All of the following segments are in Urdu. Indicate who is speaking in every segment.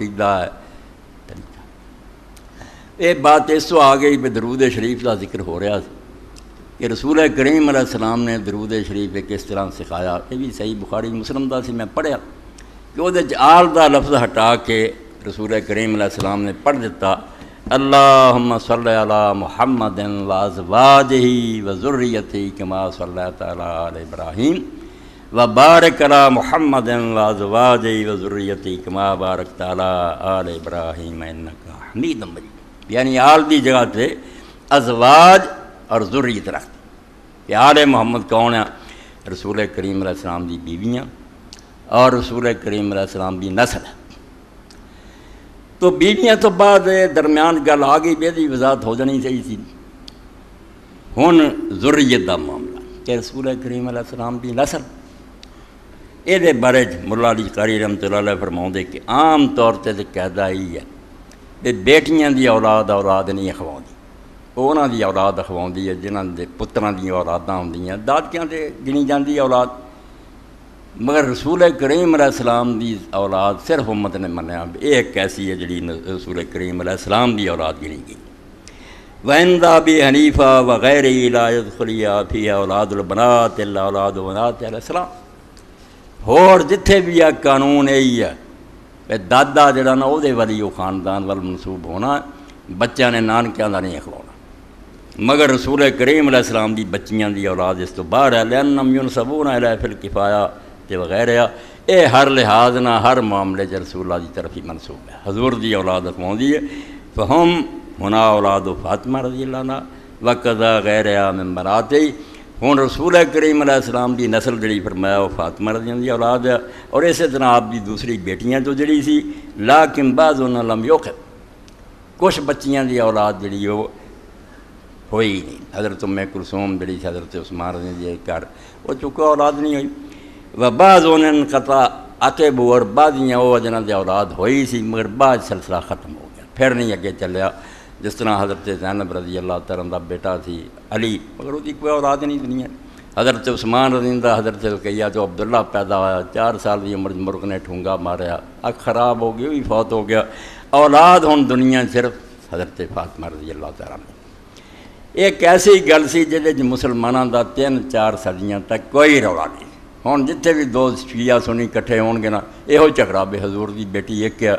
Speaker 1: ہے۔ یہ بات اس تو آ گئی بھی درود شریف کا ذکر ہو رہا کہ رسول کریم علیہ السلام نے درود شریف کس طرح سکھایا۔ یہ بھی صحیح بخاری مسلم دا سی، میں پڑھیا کہ وہ آل دا لفظ ہٹا کے رسول کریم علیہ السلام نے پڑھ دیتا، اللہم صلی علی محمد و ازواجہ و ذریتہ کما صلیت علی آل ابراہیم و بارک علی محمد و ازواجہ و ذریتہ کما بارکت علی آل ابراہیم انک حمید مجید۔ یعنی آل دی جگہ تے ازواج اور ذریت رکھتے کہ آل محمد کون ہے؟ رسول کریم علیہ السلام دی بیویاں اور رسول کریم علیہ السلام دی نسل ہے۔ تو بیویاں تو بعد درمیان گل آ گئی، بے دی وضاحت ہو جانی چاہیے تھی۔ ہن ذریت دا معاملہ کہ رسول کریم علیہ السلام دی نسل، یہ بارے مولا علی قاری رحمۃ اللہ علیہ فرماؤندے کہ عام طور تے قاعدہ ہی ہے کہ بیٹیاں دی اولاد نہیں اخواؤندی، انہاں دی اولاد اخواؤندی ہے جنہاں دے پتراں دی اولاداں ہوندیاں، دادکیاں تے گنی جاندی اولاد، مگر رسول کریم علیہ السلام دی اولاد صرف امت نے منیا یہ ایک ایسی ہے جڑی رسول کریم علیہ السلام دی اولاد گنی گئی۔ وَعِنْدَ أَبِي حنیفہ وغیرہ لا يدخل فیہ اولاد البنات الا اولاد بنات علیہ السلام۔ اور جتھے بھی یہ قانون یہی ہے کہ دادا جڑا نا وہ والی وہ خاندان وال منسوب ہونا، بچیاں نے نانکیاں دا نہیں اخواؤنا، مگر رسول کریم علیہ السلام دی بچیاں دی اولاد اس تو باہر ہے، لأنہم ينسبون الیہ فی الکفایہ تے وغیرہ۔ اے ہر لحاظ نہ ہر معاملے چ رسول اللہ دی طرف ہی منسوب ہے، حضور دی اولاد اخواؤندی ہے۔ فہم ہنا اولاد فاطمہ رضی اللہ عنہ وقضا غیرہ من بناتہ۔ ہن رسول کریم علیہ السلام دی نسل جڑی فرمایا وہ فاطمہ رضی اللہ دی اولاد ہے، اور اسی طرح آپ دی دوسری بیٹیاں تو جڑی سی لیکن بعضن لم یوقف، کچھ بچیاں دی اولاد جڑی وہ ہوئی نہیں۔ حضرت ام کلثوم جڑی سی حضرت عثمان رضی اللہ دی گھر وہ چکا اولاد نہیں ہوئی، و بعضن انقطع عقب، اور بعضیاں وہ جنہاں دی اولاد ہوئی سی مگر بعد سلسلہ ختم ہو گیا، پھر نہیں اگے چلیا۔ جس طرح حضرت زینب رضی اللہ تعالیٰ عنہ بیٹا تھی علی، مگر وہ کوئی اولاد نہیں دنیا۔ حضرت عثمان رضی اللہ عنہ حضرت رقیہ تو عبداللہ پیدا ہوا، 4 سال کی عمر مرغ نے ٹھونگا ماریا، اکھ خراب ہو گئی، وہ بھی فوت ہو گیا۔ اولاد ہن دنیا صرف حضرت فاطمہ رضی اللہ تعالیٰ عنہ۔ ایک ایسی گل سی جہد مسلمانوں دا 3-4 صدیاں تک کوئی رولا نہیں۔ ہن جتھے بھی 2 شیعہ سنی کٹھے ہون گے نا، یہو جھگڑا بھی حضور دی بیٹی ایک ہے،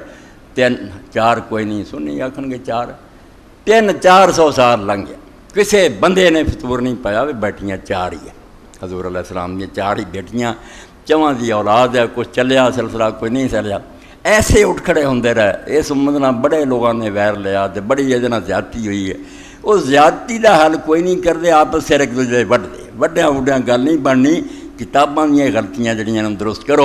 Speaker 1: 3-4 کوئی نہیں، سنی آکھن گے 4، 300-400 سال لنگ گیا، کسے بندے نے فطور نہیں پایا بھی بیٹیاں 4 ہی ہیں۔ حضور علیہ السلام دی 4 ہی بیٹیاں، 4 دی اولاد ہے، کچھ چلیا سلسلہ کوئی نہیں چلیا، ایسے اٹھ کھڑے ہوندے رہے۔ اس امت نہ بڑے لوگوں نے ویر لیا تے بڑی یہ زیادتی ہوئی ہے، اس زیادتی دا حل کوئی نہیں کرتے، آپس سے ایک دوسرے وڈ دے وڈیاں وڈیاں گل نہیں بننی، کتاباں دیاں غلطیاں جڑیاں درست کرو۔